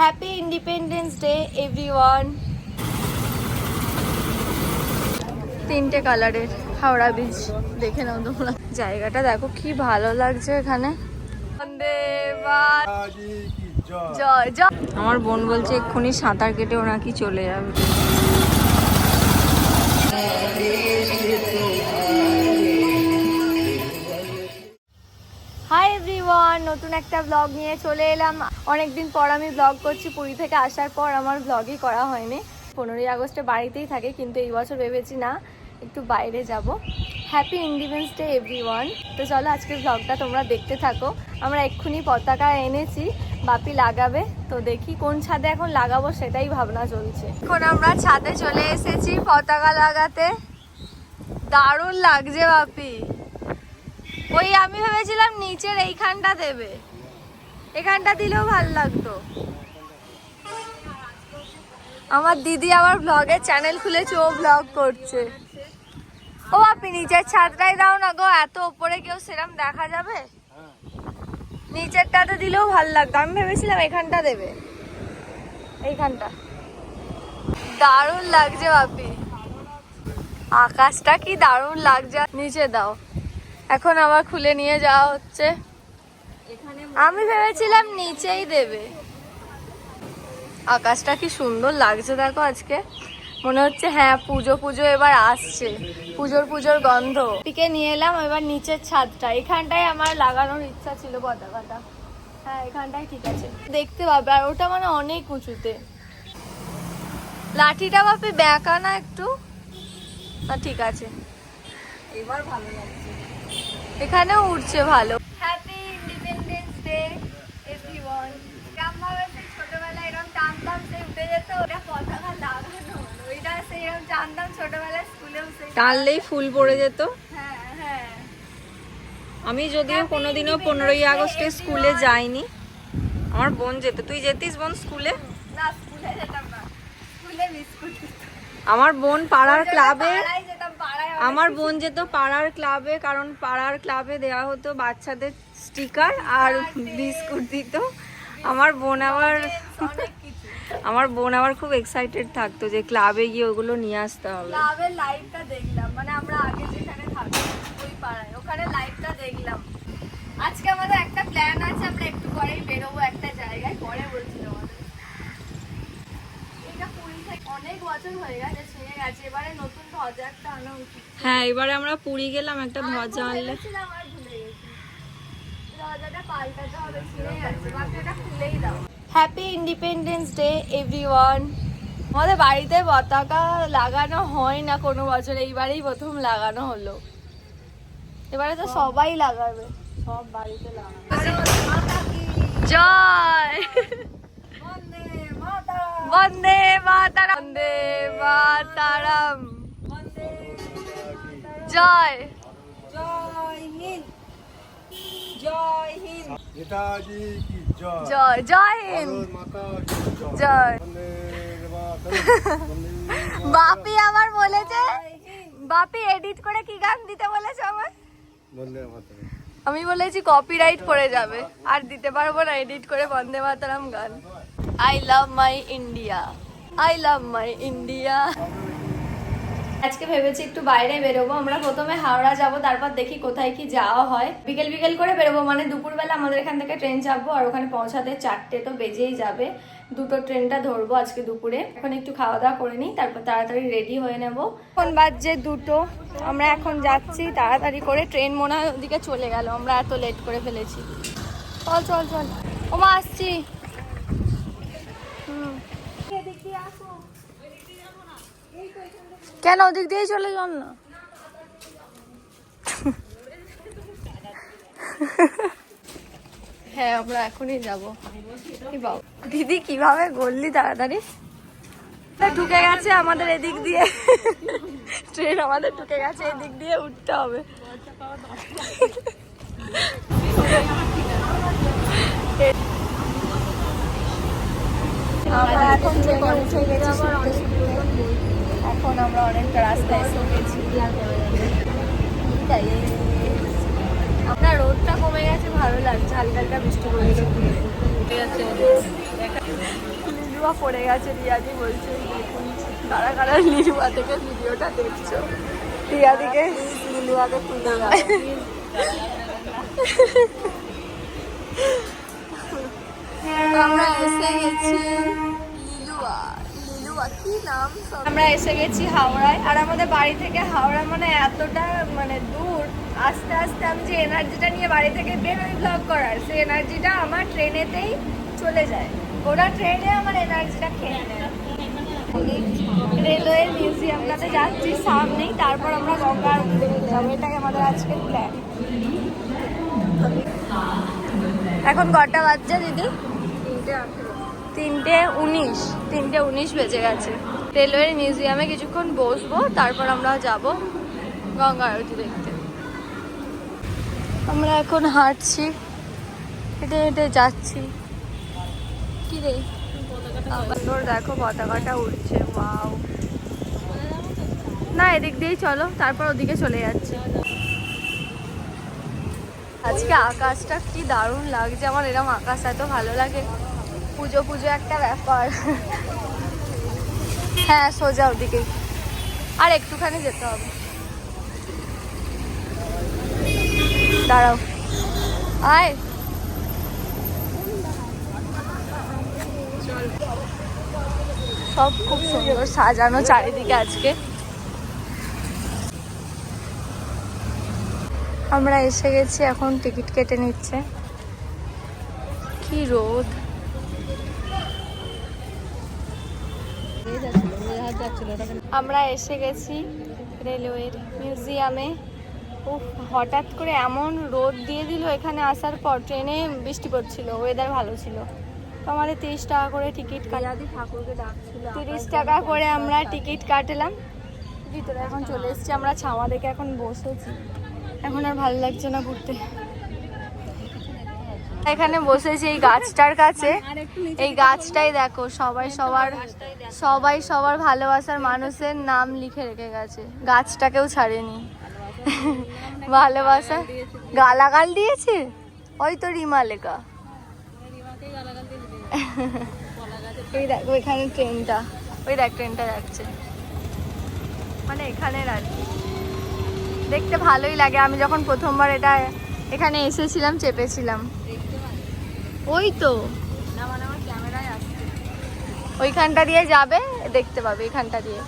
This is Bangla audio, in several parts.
Happy independence day everyone. তিনটে কালারের হাওড়া ব্রিজ দেখে নাও তোমরা। জায়গাটা দেখো কি ভালো লাগছে এখানে। জয় জয়। আমার বোন বলছে এক্ষুনি সাঁতার কেটে ও নাকি চলে যাবে। হাই এভরিওয়ান, নতুন একটা ব্লগ নিয়ে চলে এলাম। অনেকদিন পর আমি ব্লগ করছি। পুরী থেকে আসার পর আমার ব্লগই করা হয়নি। 15ই আগস্টে বাড়িতেই থাকে, কিন্তু এই বছর ভেবেছি না একটু বাইরে যাব। Happy independence day everyone. তো চলো আজকের ব্লগটা তোমরা দেখতে থাকো। আমরা এক্ষুনি পতাকা এনেছি, বাপি লাগাবে। তো দেখি কোন ছাদে এখন লাগাবো সেটাই ভাবনা চলছে। এখন আমরা ছাদে চলে এসেছি পতাকা লাগাতে। দারুণ লাগছে বাপি। ওই আমি ভেবেছিলাম নিচের এইখানটা দেবে, এখানটা দিলেও ভালো লাগতো। আমার দিদি আবার ব্লগের চ্যানেল খুলেছে, ও ব্লগ করছে। ও আপনি নিচের ছাদটাই দাও না গো, এত উপরে কেউ সেরকম দেখা যাবে। নিচেরটাতে দিলেও ভালো লাগতো। আমি ভেবেছিলাম এখানটা দেবে, এইখানটা। দারুণ লাগছে বাপি, আকাশটা কি দারুণ লাগছে। নিচে দাও, এখন আবার খুলে নিয়ে যাওয়া হচ্ছে। আমি ভেবেছিলাম নিচেই দেবে। আকাশটা কি সুন্দর লাগছে দেখো আজকে। মনে হচ্ছে হ্যাঁ পুজো পুজো এবার আসছে, পুজোর গন্ধ। পিকে নিয়ে এলাম এবার নিচের ছাদটা। এখানটাই আমার লাগানোর ইচ্ছা ছিল পতাকাটা। হ্যাঁ এখানটাই ঠিক আছে, দেখতে পাবে। আর ওটা মানে অনেক উঁচুতে। লাঠিটা বাপি ব্যাকা না একটু, না ঠিক আছে এবার ভালো লাগছে। এখানেও উঠছে ভালো। Happy independence day everyone. ছোটবেলায় এরকম টানতাম, সে উঠে যেত। ওটা পতাকা লাগানো, ওইটা সেই এরকম টানতাম ছোটবেলায় স্কুলেও। টানলেই ফুল পড়ে যেত। হ্যাঁ হ্যাঁ। আমি যদিও কোনোদিনও 15ই আগস্টে স্কুলে যাইনি, আমার বোন যেত। তুই যেতিস বোন স্কুলে? না স্কুলে যেতাম না, স্কুলে মিস করতে। আমার বোন পাড়ার ক্লাবে, আমার বোন যেত পাড়ার ক্লাবে, কারণ পাড়ার ক্লাবে দেওয়া হতো বাচ্চাদের স্টিকার আর বিস্কুট দিত। আমার বোন আবার খুব এক্সাইটেড থাকতো যে ক্লাবে গিয়ে ওগুলো নিয়ে আসতে হবে। ক্লাবের লাইভটা দেখলাম, মানে আমরা আগে যেখানে থাকতাম ওই পাড়ায়, ওখানে লাইভটা দেখলাম। আজকে আমাদের একটা প্ল্যান আছে, আমরা একটু পরেই বেরোবো একটা জায়গায়। পরে বলছিল আমাদের এটা পুরী থেকে অনেক বছর হয়ে গেছে, ছিঁড়ে গেছে। এবারে নতুন ধ্বজা একটা আনা উচিত। হ্যাঁ এবারে আমরা পুরী গেলাম, একটা ধ্বজা আনলে। আর ভুলে গেছি, ধ্বজাটা পাল্টাতে হবে, ছিঁড়ে গেছে। বাকি এটা খুলেই দাও। Happy independence day everyone. আমাদের বাড়িতে পতাকা লাগানো হয় না কোনো বছর, এইবারেই প্রথম লাগানো হলো। এবারে তো সবাই লাগাবে, সব বাড়িতে লাগাবে। জয় বন্দে মাতারাম, বন্দে মাতারাম, জয় জয় হিন্দ, জয় হিন্দ, নেতাজি কি জয়, জয় জয় হিন্দ, মাতা কি জয়। বন্দে মাতরম, বন্দে বাপি আমার বলেছে, বাপি এডিট করে কি গান দিতে বলেছে আমার। বন্দে মাতরম। আমি বলেছি কপিরাইট পড়ে যাবে, আর দিতে পারবো না এডিট করে বন্দে মাতরম গান। I love my India, I love my India. আজকে ভেবেছি একটু বাইরে বেরোবো। আমরা প্রথমে হাওড়া যাব, তারপর দেখি কোথায় কি যাওয়া হয়। বিকেল বিকেল করে বেরোবো, মানে দুপুরবেলা আমাদের এখান থেকে ট্রেন চাপবো, আর ওখানে পৌঁছাতে 4টে তো বেজেই যাবে। দুটো ট্রেনটা ধরবো আজকে দুপুরে। এখন একটু খাওয়া দাওয়া করে নিই, তারপর তাড়াতাড়ি রেডি হয়ে নেব। এখন বাজছে 2টো, আমরা এখন যাচ্ছি তাড়াতাড়ি করে। ট্রেন মনে হয় ওদিকে চলে গেল, আমরা এত লেট করে ফেলেছি। চল চল চল, ওমা আসছি। কেন ওদিক দিয়েই চলে যান না? হ্যাঁ আমরা এখনই যাবো। দিদি কিভাবে গড়লি তাড়াতাড়ি। ঢুকে গেছে আমাদের এদিক দিয়ে, ট্রেন আমাদের ঢুকে গেছে, এদিক দিয়ে উঠতে হবে। আমরা এখন ট্রেনে উঠে গেছি, এখন আমরা অনেকটা রাস্তা এসে গেছি। আপনার রোদটা কমে গেছে, ভালো লাগছে, হালকা হালকা বৃষ্টি পড়েছে। লিলুয়া পড়ে গেছে, রিয়াদি বলছে দেখুন কারা কারা লিলুয়া থেকে ভিডিওটা দেখছো। রিয়াদিকে লিলুয়াকে তুলে দাও। আমরা এসে গেছি লিলুয়া কি নাম, আমরা এসে গেছি হাওড়ায়। আর আমাদের বাড়ি থেকে হাওড়া মানে এতটা মানে দূর, আস্তে আস্তে আমি যে এনার্জিটা নিয়ে বাড়ি থেকে বেরোই ব্লগ করার, সেই এনার্জিটা আমার ট্রেনেতেই চলে যায়। ওরা ট্রেনে আমার এনার্জিটা খেয়ে নেয়। রেলওয়ে মিউজিয়ামটাতে যাচ্ছি সামনেই, তারপর আমরা গঙ্গা আরতি দেখতে যাবো। এটাই আমাদের আজকের প্ল্যান। এখন কটা বাজছে দিদি? 3:19 বেজে গেছে। রেলওয়ের মিউজিয়ামে কিছুক্ষণ বসবো, তারপর আমরা যাব গঙ্গা আরতি দেখতে। আমরা এখন হাঁটছি, হেঁটে হেঁটে যাচ্ছি। কি রে সুন্দর, দেখো পতাকাটা উঠছে। ওয়াও, না এদিক দিয়েই চলো, তারপর ওদিকে চলে যাচ্ছে। আজকে আকাশটা কি দারুণ লাগছে আমার, এরকম আকাশ এত ভালো লাগে। পুজো পুজো একটা ব্যাপার। হ্যাঁ সোজা ওদিকেই, আর একটুখানি যেতে হবে। দাঁড়াও, আয় সব খুব সুন্দর সাজানো চারিদিকে আজকে। আমরা এসে গেছি, এখন টিকিট কেটে নিচ্ছে। কি রোদ, আমরা এসে গেছি রেলওয়ের মিউজিয়ামে। উফ, হঠাৎ করে এমন রোদ দিয়ে দিল এখানে আসার পর। ট্রেনে বৃষ্টি পড়ছিল, ওয়েদার ভালো ছিল। তো আমাদের 30 টাকা করে টিকিট কাটি, ঠাকুরকে ডাকছিল 30 টাকা করে আমরা টিকিট কাটলাম। ভিতরে এখন চলে এসেছি আমরা, ছাওয়া দেখে এখন বসেছি। এখন আর ভালো লাগছে না ঘুরতে। এখানে বসেছি এই গাছটার কাছে। এই গাছটাই দেখো, সবাই সবার ভালোবাসার মানুষের নাম লিখে রেখে গেছে। গাছটাকেও ছাড়েনি। ভালোবাসা গালাগাল দিয়েছে, ওই তো রিমা লেখা। এই দেখো এখানে ট্রেনটা, ওই দেখ ট্রেনটা যাচ্ছে, মানে এখানে আর কি। দেখতে ভালোই লাগে। আমি যখন প্রথমবার এখানে এসেছিলাম চেপেছিলাম। ওই তো আমার ক্যামেরায় আসছে, ওইখানটা দিয়ে যাবে, দেখতে পাবে এখানটা দিয়ে।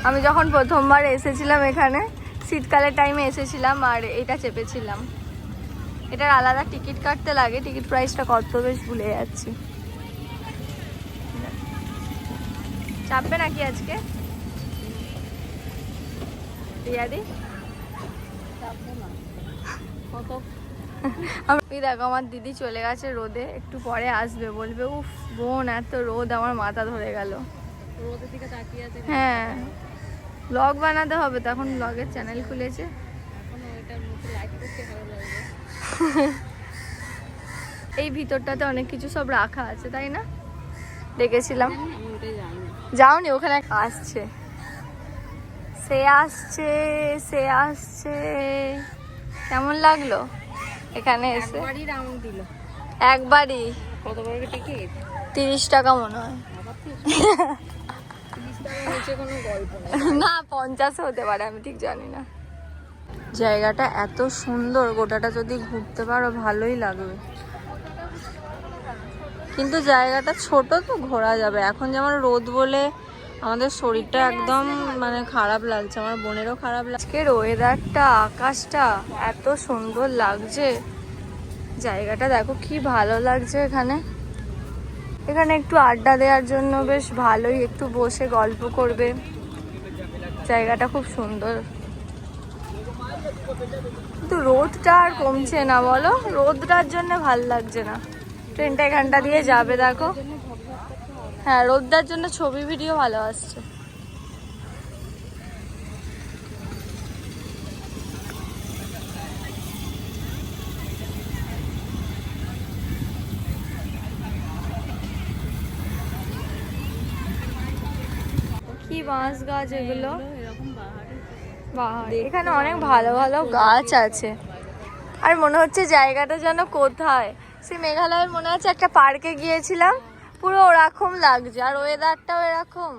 আমি যখন প্রথমবার এসেছিলাম এখানে শীতকালের টাইমে এসেছিলাম, আর এটা চেপেছিলাম। এটার আলাদা টিকিট কাটতে লাগে, টিকিট প্রাইসটা কত বেশ ভুলে যাচ্ছি। চাপবে নাকি আজকে রিয়াদি? দেখো আমার দিদি চলে গেছে রোদে, একটু পরে আসবে, বলবে উফ বোন এত রোদ, আমার মাথা ধরে গেল। রোদের দিকে তাকিয়ে আছে। হ্যাঁ, ব্লগ বানাতে হবে, তখন ব্লগের চ্যানেল খুলেছে। এই ভিতরটাতে অনেক কিছু সব রাখা আছে, তাই না? দেখেছিলাম। যাওনি ওখানে? আসছে, সে আসছে। কেমন লাগলো এখানে এসে? একবারই 30 টাকা মনে হয়। না 50 হতে পারে, আমি ঠিক জানি না। জায়গাটা এত সুন্দর, গোটাটা যদি ঘুরতে পারো ভালোই লাগবে, কিন্তু জায়গাটা ছোট তো ঘোরা যাবে। এখন যেমন রোদ বলে আমাদের শরীরটা একদম মানে খারাপ লাগছে, আমার বোনেরও খারাপ লাগছে। আজকের ওয়েদারটা, আকাশটা এত সুন্দর লাগছে। জায়গাটা দেখো কি ভালো লাগছে। এখানে একটু আড্ডা দেওয়ার জন্য বেশ ভালোই, একটু বসে গল্প করবে। জায়গাটা খুব সুন্দর, কিন্তু রোদটা আর কমছে না বলো, রোদটার জন্য ভাল লাগছে না। ট্রেনটা এখানটা দিয়ে যাবে দেখো। হ্যাঁ, রোদটার জন্য ছবি ভিডিও ভালো আসছে। কি বাঁশ গাছ এগুলো, বাহার। এখানে অনেক ভালো ভালো গাছ আছে, আর মনে হচ্ছে জায়গাটা যেন কোথায়, সে মেঘালয়ের মনে আছে একটা পার্কে গিয়েছিলাম, পুরো ওরকম লাগছে, আর ওয়েদারটাও এরকম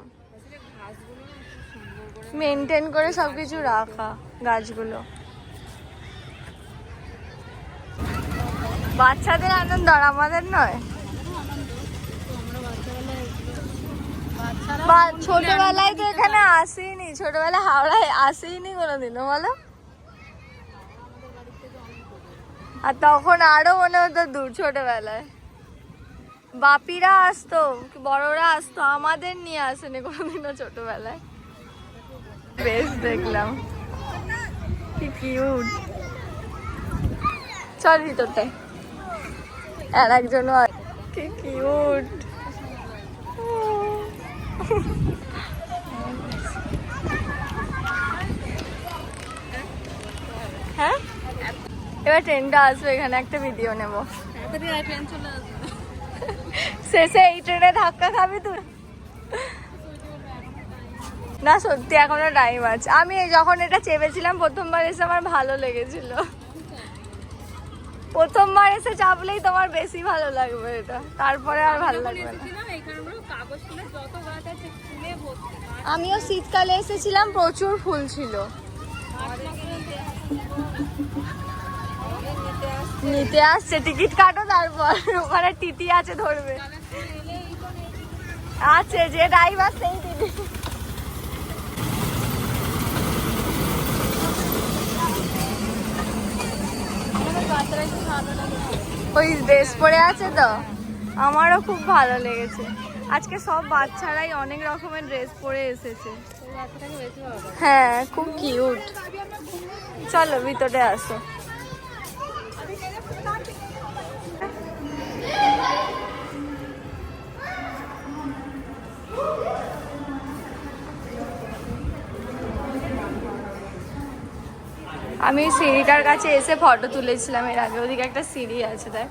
মেনটেন করে সবকিছু রাখা গাছগুলো। বাচ্চাদের আনন্দ আর আমাদের নয়। ছোটবেলায় তো এখানে আসিনি, ছোটবেলায় হাওড়ায় আসিনি কোনোদিনও, বলো। আর তখন আরো মনে হতো দূর, ছোটবেলায় বাপিরা আসতো, বড়রা আসতো, আমাদের নিয়ে আসেনি কোনোদিনও ছোটবেলায়। বেশ দেখলাম, কি কিউট। চল ভিতরটায়, আর একজন কি কিউট। হ্যাঁ, এবার ট্রেনটা আসবে, এখানে একটা ভিডিও নেব। শেষে এই ট্রেনে ধাক্কা খাবি তুই? না সত্যি এখনো টাইম আছে। আমি যখন এটা চেপেছিলাম প্রথমবার এসে আমার ভালো লেগেছিল। প্রথমবার এসে চাপলেই তোমার বেশি ভালো লাগবে এটা, তারপরে আর ভালো লাগবে না। আমিও শীতকালে এসেছিলাম, প্রচুর ফুল ছিল। নিতে আসছে, টিকিট কাটো, তারপর ওখানে টিটি আছে ধরবে। আছে যে ড্রাইভার সেই টিটি। ওই ড্রেস পরে আছে তো, আমারও খুব ভালো লেগেছে। আজকে সব বাচ্চারাই অনেক রকমের ড্রেস পরে এসেছে। হ্যাঁ, খুব কিউট। চলো ভিতরে আসো। আমি সিঁড়িটার কাছে এসে ফটো তুলেছিলাম এর আগে, ওদিকে একটা সিঁড়ি আছে দেখ।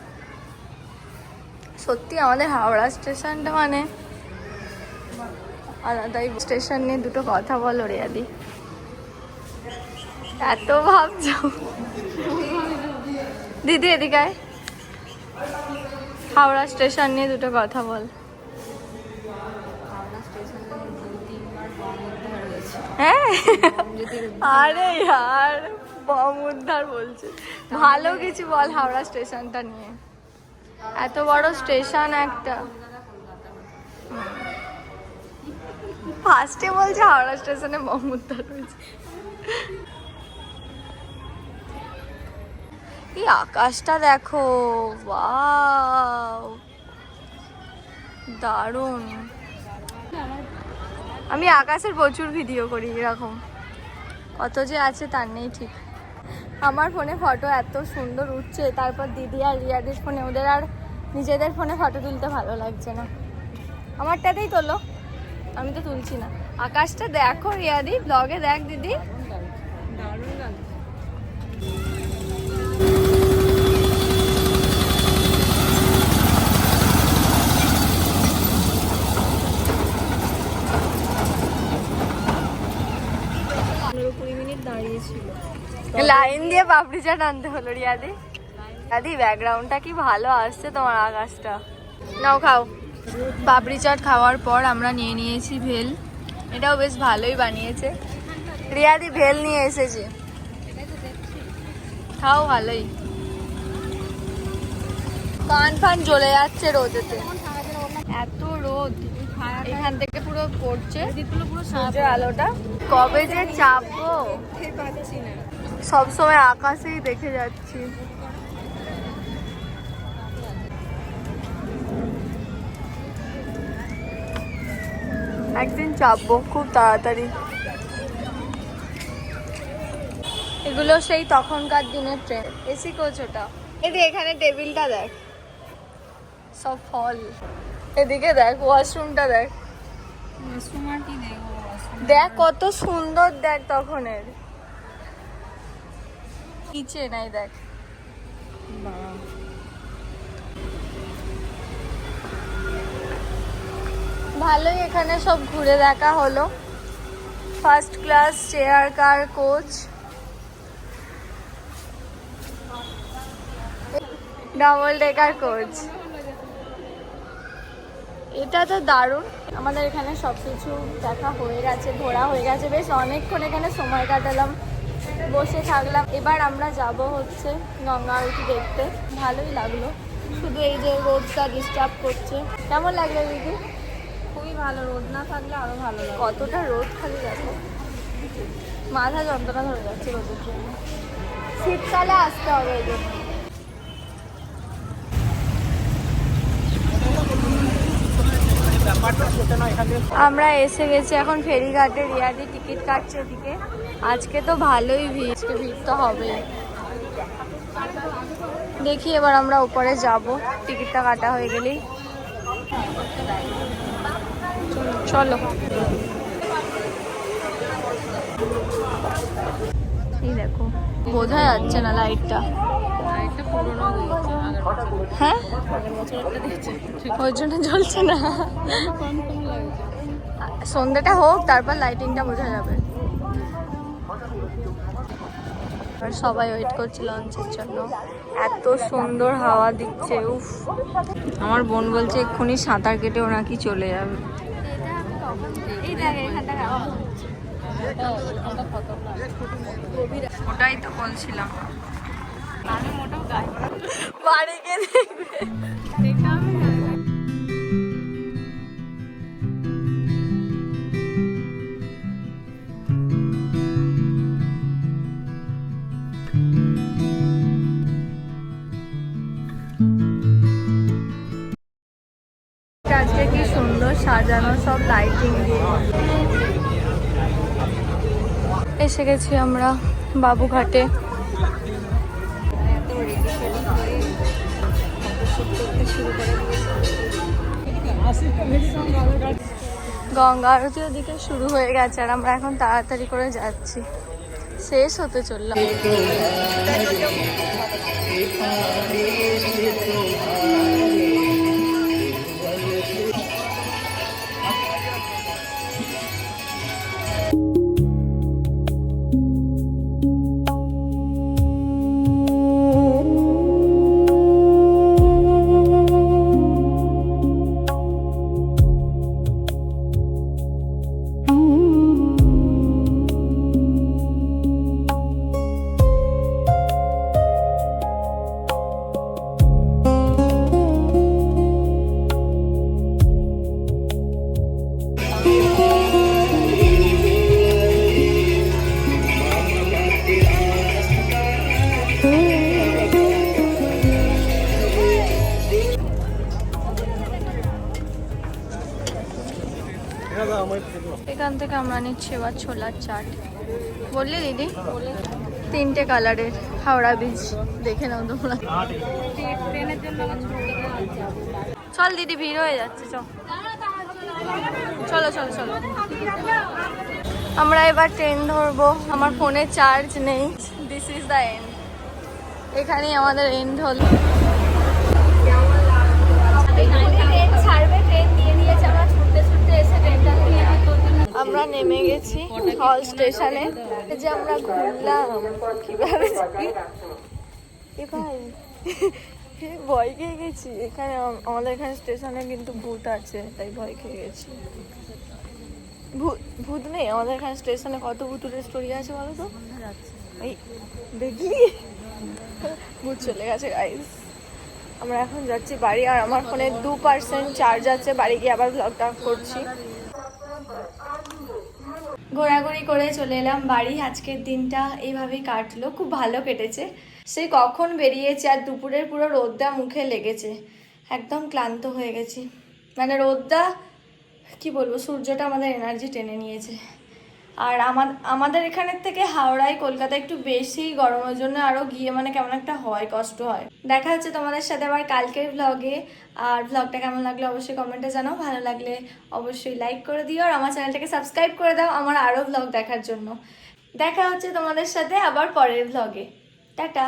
সত্যি আমাদের হাওড়া স্টেশনটা মানে আলাদাই। স্টেশন নিয়ে দুটো কথা বলো রিয়াদি, এত ভাবছো। দিদি এদিকে আয়, হাওড়া স্টেশন নিয়ে দুটো কথা বল। হ্যাঁ, আরে यार বম উদ্ধার বলছে। ভালো কিছু বল হাওড়া স্টেশনটা নিয়ে, এত বড় স্টেশন একটা। ফার্স্টে বলছে হাওড়া স্টেশনে বম উদ্ধার হয়েছে। এই আকাশটা দেখো, ওয়াও দারুণ। আমি আকাশের প্রচুর ভিডিও করি এরকম, কত যে আছে তার নেই ঠিক। আমার ফোনে ফটো এত সুন্দর উঠছে, তারপর দিদি আর রিয়াদির ফোনে, ওদের আর নিজেদের ফোনে ফটো তুলতে ভালো লাগছে না। আমারটাতেই তোলো, আমি তো তুলছি না। আকাশটা দেখো রিয়াদি, ব্লগে দেখ দিদি, দারুণ লাগছে। লাইন দিয়ে পাপড়ি চাট আনতে হলো রিয়াদি। দাদি ব্যাকগ্রাউন্ডটা কি ভালো আসছে তোমার, আকাশটা। নাও খাও। পাপড়ি চাট খাওয়ার পর আমরা নিয়ে নিয়েছি ভেল, এটাও বেশ ভালোই বানিয়েছে। রিয়াদি ভেল নিয়ে এসেছে, খাও, ভালোই। কান ফান জ্বলে যাচ্ছে রোদেতে, এত রোদ এখান থেকে পুরো পড়ছে সূর্যের আলোটা। কবে যে চাপবো সবসময় আকাশেই দেখে যাচ্ছি। একদিন চাপবো খুব তাড়াতাড়ি। এগুলো সেই তখনকার দিনের ট্রেন, এসি কোচ ওটা। এখানে টেবিলটা দেখ, সব ফল। এদিকে দেখ ওয়াশরুমটা দেখ, দেখ কত সুন্দর, দেখ তখনের নিচে নাই দেখ। ভালোই এখানে সব ঘুরে দেখা হলো। First class chair car coach, double decker coach. এটা তো দারুণ। আমাদের এখানে সব কিছু দেখা হয়ে গেছে, ঘোরা হয়ে গেছে, বেশ অনেকক্ষণ এখানে সময় কাটালাম, বসে থাকলাম। এবার আমরা যাব হচ্ছে গঙ্গা আরতি দেখতে। ভালোই লাগলো, শুধু এই যে রোদটা ডিস্টার্ব করছে। কেমন লাগলো দিদি? খুবই ভালো, রোদ না থাকলে আরো ভালো লাগে। কতটা রোদ, খালি দেখো মাথা যন্ত্রণা ধরে যাচ্ছে রোদের জন্য। শীতকালে আসতে হবে এই জন্য। আমরা এসে গেছি এখন ফেরিঘাটে। রিয়াদি টিকিট কাটছে এদিকে। আজকে তো ভালোই ভিড়, আজকে ভিড় তো হবে। দেখি এবার আমরা উপরে যাব, টিকিটটা কাটা হয়ে গেলেই। চলো। এই দেখো, বোঝা যাচ্ছে না লাইটটা। হ্যাঁ, ওই জন্য জ্বলছে না। সন্ধ্যাটা হোক, তারপর লাইটিংটা বোঝা যাবে। আর সবাই ওয়েট করছে লঞ্চের জন্য। এত সুন্দর হাওয়া দিচ্ছে, উফ। আমার বোন বলছে এক্ষুনি সাঁতার কেটে ও নাকি চলে যাবে। ওটাই তো বলছিলাম। বাড়ি গিয়ে দেখবে। আজকে কি সুন্দর সাজানো, সব লাইটিং দিয়ে। এসে গেছি আমরা বাবুঘাটে। গঙ্গা আরতি ওদিকে শুরু হয়ে গেছে আর আমরা এখন তাড়াতাড়ি করে যাচ্ছি, শেষ হতে চললাম। এখান থেকে আমরা নিচ্ছি এবার ছোলার চাট। বললি দিদি? 3টে কালারের, হাওড়া ব্রিজ দেখে নাও তোমরা। চল দিদি, ভিড় হয়ে যাচ্ছে। চলো চলো চলো। আমরা এবার ট্রেন ধরবো। আমার ফোনে চার্জ নেই। This is the end. এখানেই আমাদের এন্ড হলো। আমরা নেমে গেছি হল স্টেশনে। যে আমরা ঘুরলাম কিভাবে, এ ভাই ভয় খেয়ে গেছি। এখানে আমাদের এখানে স্টেশনে কিন্তু ভূত আছে, তাই ভয় খেয়ে গেছি। ভূত নেই আমাদের এখানে স্টেশনে। কত ভূতুরের স্টোরি আছে বলো তো। এই দেখি, ভূত চলে গেছে গাইস। আমরা এখন যাচ্ছি বাড়ি। আর আমার ফোনে 2% চার্জ আছে। বাড়ি গিয়ে আবার ব্লগটা করছি। ঘোরাঘুরি করে চলে এলাম বাড়ি। আজকের দিনটা এইভাবেই কাটলো, খুব ভালো কেটেছে। সেই কখন বেরিয়েছে আর দুপুরের পুরো রোদটা মুখে লেগেছে। একদম ক্লান্ত হয়ে গেছি। মানে রোদটা কি বলবো, সূর্যটা আমাদের এনার্জি টেনে নিয়েছে। আর আমাদের এখানের থেকে হাওড়ায়, কলকাতা একটু বেশি গরমের জন্য আরও গিয়ে মানে কেমন একটা হয়, কষ্ট হয়। দেখা হচ্ছে তোমাদের সাথে আবার কালকের ব্লগে। আর ব্লগটা কেমন লাগলো অবশ্যই কমেন্টে জানাও। ভালো লাগলে অবশ্যই লাইক করে দিও আর আমার চ্যানেলটাকে সাবস্ক্রাইব করে দাও আমার আরও ব্লগ দেখার জন্য। দেখা হচ্ছে তোমাদের সাথে আবার পরের ব্লগে। টাটা।